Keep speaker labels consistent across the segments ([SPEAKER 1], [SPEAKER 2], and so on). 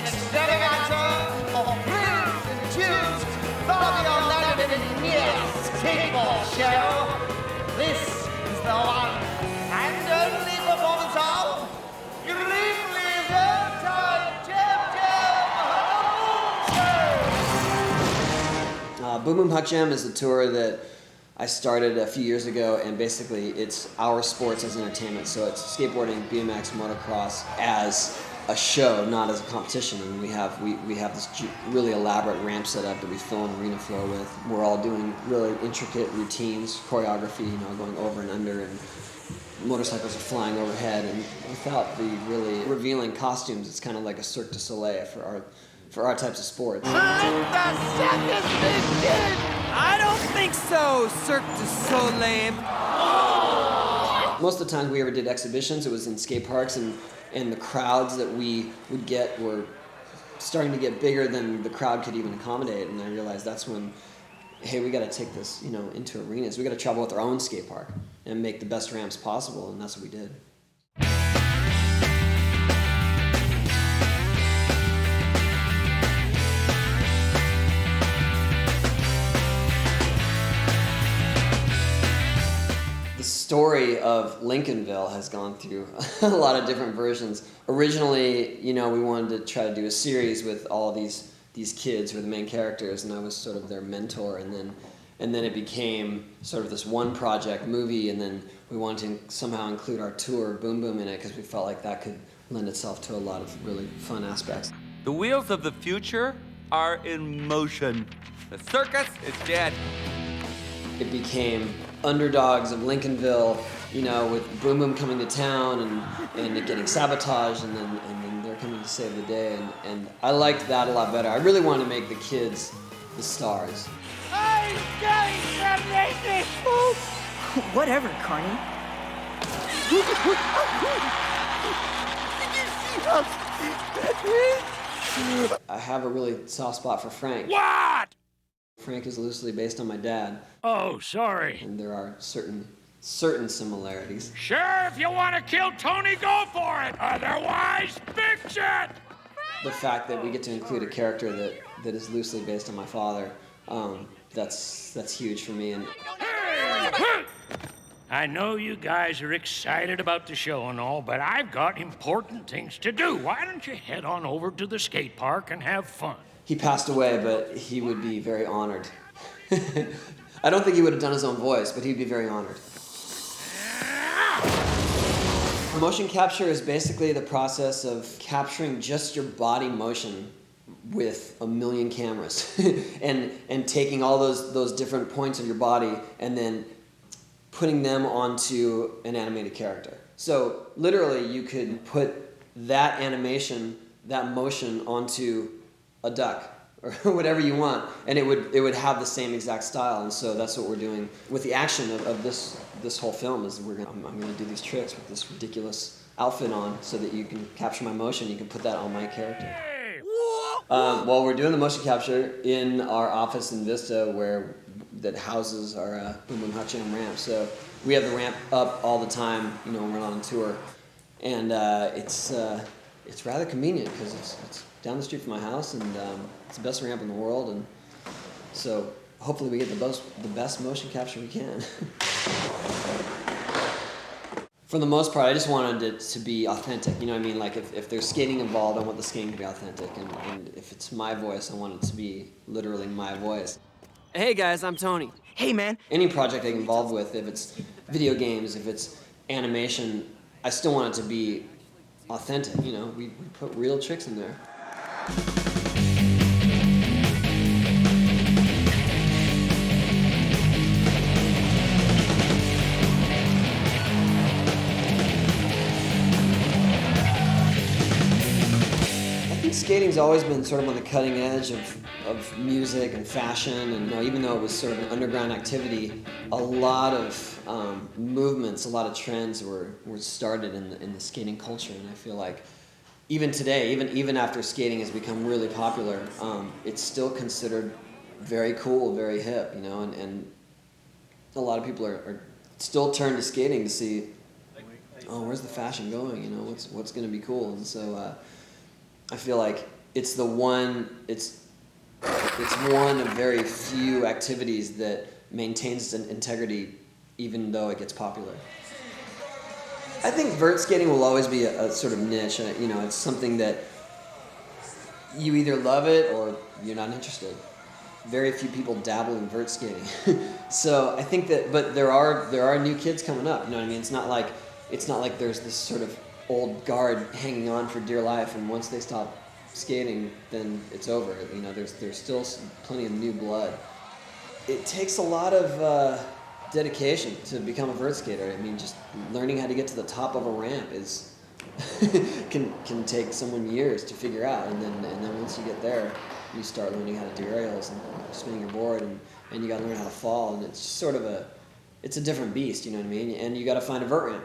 [SPEAKER 1] extravaganza of thrills and tunes from your London skateboard show. This is the one and only performance of Grimly Time Jam Jam
[SPEAKER 2] Boom Boom Hot Jam is a tour that I started a few years ago, and basically it's our sports as entertainment. So it's skateboarding, BMX, motocross as a show, not as a competition. And we have this really elaborate ramp set up that we fill an arena floor with. We're all doing really intricate routines, choreography, going over and under, and motorcycles are flying overhead. And without the really revealing costumes, it's kind of like a Cirque du Soleil for our types of sports.
[SPEAKER 3] I don't think so, Cirque du Soleil.
[SPEAKER 2] Most of the time we ever did exhibitions, it was in skate parks, and the crowds that we would get were starting to get bigger than the crowd could even accommodate. And I realized that's when, hey, we got to take this, into arenas. We got to travel with our own skate park and make the best ramps possible, and that's what we did. The story of Lincolnville has gone through a lot of different versions. Originally, we wanted to try to do a series with all of these kids who are the main characters, and I was sort of their mentor, and then it became sort of this one project movie, and then we wanted to somehow include our tour, Boom Boom, in it, because we felt like that could lend itself to a lot of really fun aspects.
[SPEAKER 4] The wheels of the future are in motion. The circus is dead.
[SPEAKER 2] It became underdogs of Lincolnville, with Boom Boom coming to town and it getting Sabotage, and then they're coming to save the day, and I liked that a lot better. I really wanted to make the kids the stars.
[SPEAKER 3] I'm going to make it!
[SPEAKER 5] Whatever, Carney.
[SPEAKER 3] Did you see how that is?
[SPEAKER 2] I have a really soft spot for Frank.
[SPEAKER 6] What?
[SPEAKER 2] Frank is loosely based on my dad.
[SPEAKER 6] Oh, sorry.
[SPEAKER 2] And there are certain similarities.
[SPEAKER 6] Sure, if you want to kill Tony, go for it. Otherwise, fix it.
[SPEAKER 2] The fact that we get to include a character that is loosely based on my father, that's huge for me. And
[SPEAKER 6] I know you guys are excited about the show and all, but I've got important things to do. Why don't you head on over to the skate park and have fun?
[SPEAKER 2] He passed away, but he would be very honored. I don't think he would have done his own voice, but he'd be very honored. Motion capture is basically the process of capturing just your body motion with a million cameras and taking all those different points of your body and then putting them onto an animated character. So literally you could put that animation, that motion onto a duck or whatever you want, and it would have the same exact style. And so that's what we're doing with the action of this whole film. Is I'm going to do these tricks with this ridiculous outfit on, so that you can capture my motion. You can put that on my character. Well, we're doing the motion capture in our office in Vista, that houses our Boom Boom Hot Jam ramp. So we have the ramp up all the time, when we're on tour, and it's rather convenient because it's down the street from my house, and it's the best ramp in the world, and so hopefully we get the best motion capture we can. For the most part, I just wanted it to be authentic. You know what I mean? Like if there's skating involved, I want the skating to be authentic, and if it's my voice, I want it to be literally my voice.
[SPEAKER 3] Hey guys, I'm Tony.
[SPEAKER 5] Hey man.
[SPEAKER 2] Any project I get involved with, if it's video games, if it's animation, I still want it to be authentic. We put real tricks in there. Skating's always been sort of on the cutting edge of music and fashion, and even though it was sort of an underground activity, a lot of movements, a lot of trends were started in the skating culture, and I feel like even today, even after skating has become really popular, it's still considered very cool, very hip, and a lot of people are still turn to skating to see, where's the fashion going, what's going to be cool, and so I feel like it's one of very few activities that maintains an integrity even though it gets popular. I think vert skating will always be a sort of niche. You know, it's something that you either love it or you're not interested. Very few people dabble in vert skating. So I think that, but there are new kids coming up. You know what I mean? It's not like there's this sort of old guard hanging on for dear life, and once they stop skating, then it's over. You know, there's still plenty of new blood. It takes a lot of dedication to become a vert skater. I mean, just learning how to get to the top of a ramp is can take someone years to figure out, and then once you get there, you start learning how to do aerials and spinning your board, and you got to learn how to fall, and it's just sort of it's a different beast, you know what I mean? And you got to find a vert ramp.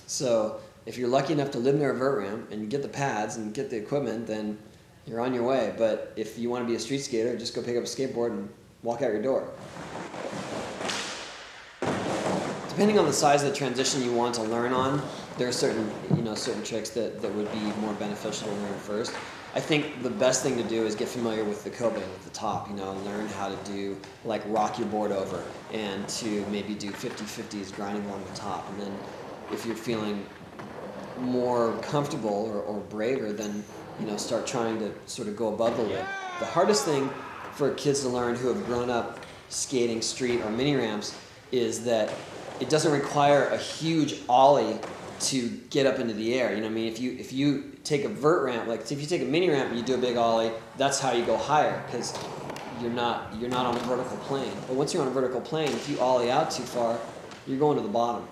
[SPEAKER 2] So if you're lucky enough to live near a vert ramp and get the pads and get the equipment, then you're on your way. But if you want to be a street skater, just go pick up a skateboard and walk out your door. Depending on the size of the transition you want to learn on, there are certain tricks that would be more beneficial to learn first. I think the best thing to do is get familiar with the coping at the top, you know, learn how to do, like, rock your board over, and to maybe do 50-50s grinding along the top. And then if you're feeling more comfortable or braver, then, you know, start trying to sort of go above the lid. The hardest thing for kids to learn who have grown up skating street or mini ramps is that it doesn't require a huge ollie to get up into the air. You know what I mean? If you take a vert ramp, like if you take a mini ramp and you do a big ollie, that's how you go higher, because you're not on a vertical plane. But once you're on a vertical plane, if you ollie out too far, you're going to the bottom.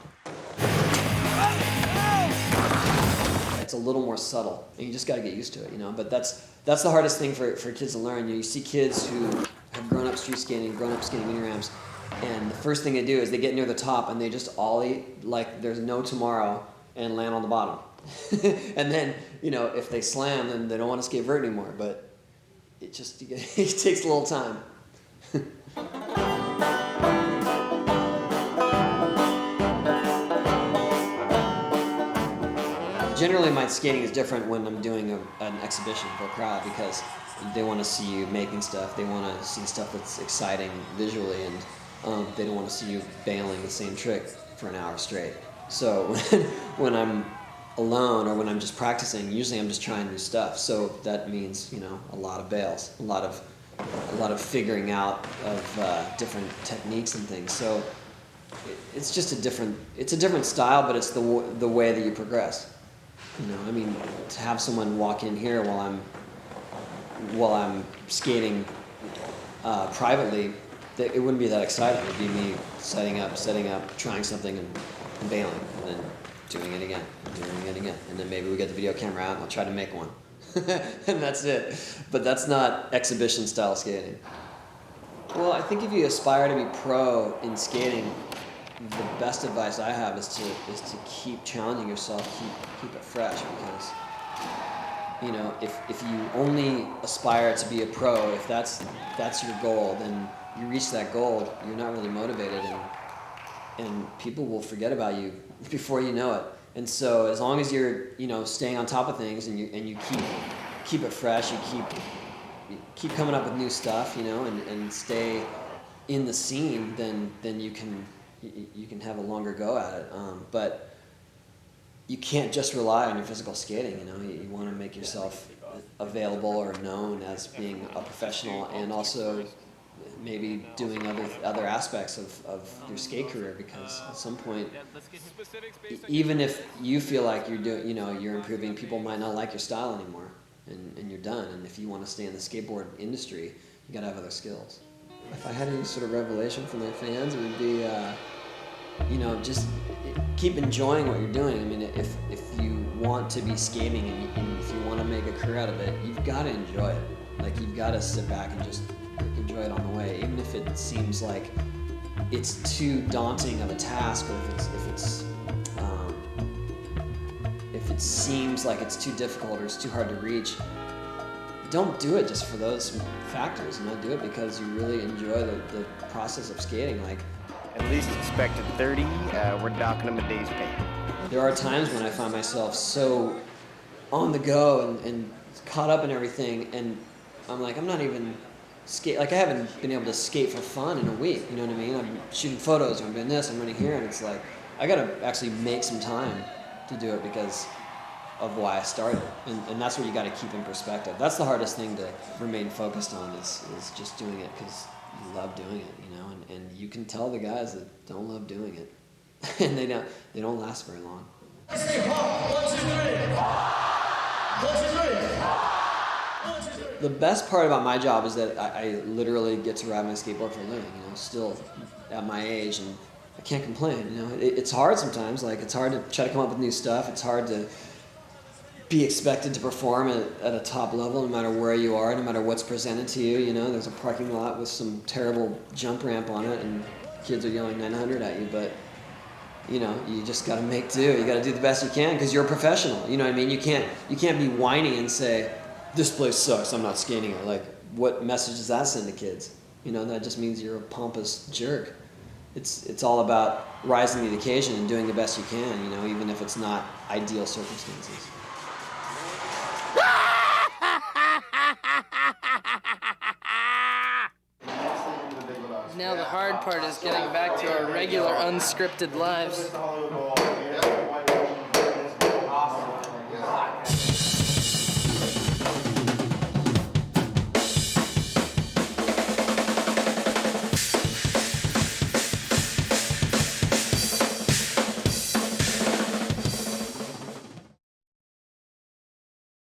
[SPEAKER 2] It's a little more subtle, and you just got to get used to it, you know. But that's the hardest thing for kids to learn. You see kids who have grown up street skating, grown up skating mini ramps, and the first thing they do is they get near the top and they just ollie like there's no tomorrow and land on the bottom. And then, you know, if they slam, then they don't want to skate vert anymore. But it takes a little time. Generally, my skating is different when I'm doing an exhibition for a crowd, because they want to see you making stuff. They want to see stuff that's exciting visually, and they don't want to see you bailing the same trick for an hour straight. So when I'm alone or when I'm just practicing, usually I'm just trying new stuff. So that means, you know, a lot of bails, a lot of figuring out of different techniques and things. So it's just a different style, but it's the way that you progress. You know, I mean, to have someone walk in here while I'm skating privately, it wouldn't be that exciting. It'd be me setting up, trying something and bailing, and then doing it again, and then maybe we get the video camera out and I'll try to make one. And that's it. But that's not exhibition style skating. Well, I think if you aspire to be pro in skating, the best advice I have is to keep challenging yourself, keep it fresh, because, you know, if you only aspire to be a pro, if that's your goal, then you reach that goal, you're not really motivated, and people will forget about you before you know it. And so as long as you're, you know, staying on top of things, and you keep it fresh, you keep coming up with new stuff, you know, and stay in the scene, then you can have a longer go at it. But you can't just rely on your physical skating, you know. You want to make yourself available or known as being a professional, and also maybe doing other aspects of your skate career, because at some point, even if you feel like you're improving, people might not like your style anymore, and you're done. And if you want to stay in the skateboard industry, you got to have other skills. If I had any sort of revelation for my fans, it would be, you know, just keep enjoying what you're doing. I mean, if you want to be skating and if you want to make a career out of it, you've got to enjoy it. Like, you've got to sit back and just enjoy it on the way, even if it seems like it's too daunting of a task, or if it seems like it's too difficult or it's too hard to reach. Don't do it just for those factors, you know. Do it because you really enjoy the process of skating. Like,
[SPEAKER 7] at least expected 30. We're docking them a day's pay.
[SPEAKER 2] There are times when I find myself so on the go and caught up in everything, and I'm like, I'm not even skate. Like I haven't been able to skate for fun in a week. You know what I mean? I'm shooting photos, I'm doing this, I'm running here, and it's like I gotta actually make some time to do it because of why I started. And that's what you got to keep in perspective. That's the hardest thing to remain focused on is just doing it because you love doing it, you know. And you can tell the guys that don't love doing it, and they don't last very long. The best part about my job is that I literally get to ride my skateboard for a living, you know, still at my age, and I can't complain, you know. It's hard sometimes, like it's hard to try to come up with new stuff. It's hard to be expected to perform at a top level no matter where you are, no matter what's presented to you, you know. There's a parking lot with some terrible jump ramp on it and kids are yelling 900 at you, but you know, you just got to make do. You got to do the best you can because you're a professional. You know what I mean? You can't be whiny and say, this place sucks, I'm not skating it. Like, what message does that send to kids? You know, that just means you're a pompous jerk. It's all about rising to the occasion and doing the best you can, you know, even if it's not ideal circumstances.
[SPEAKER 8] Now the hard part is getting back to our regular unscripted lives.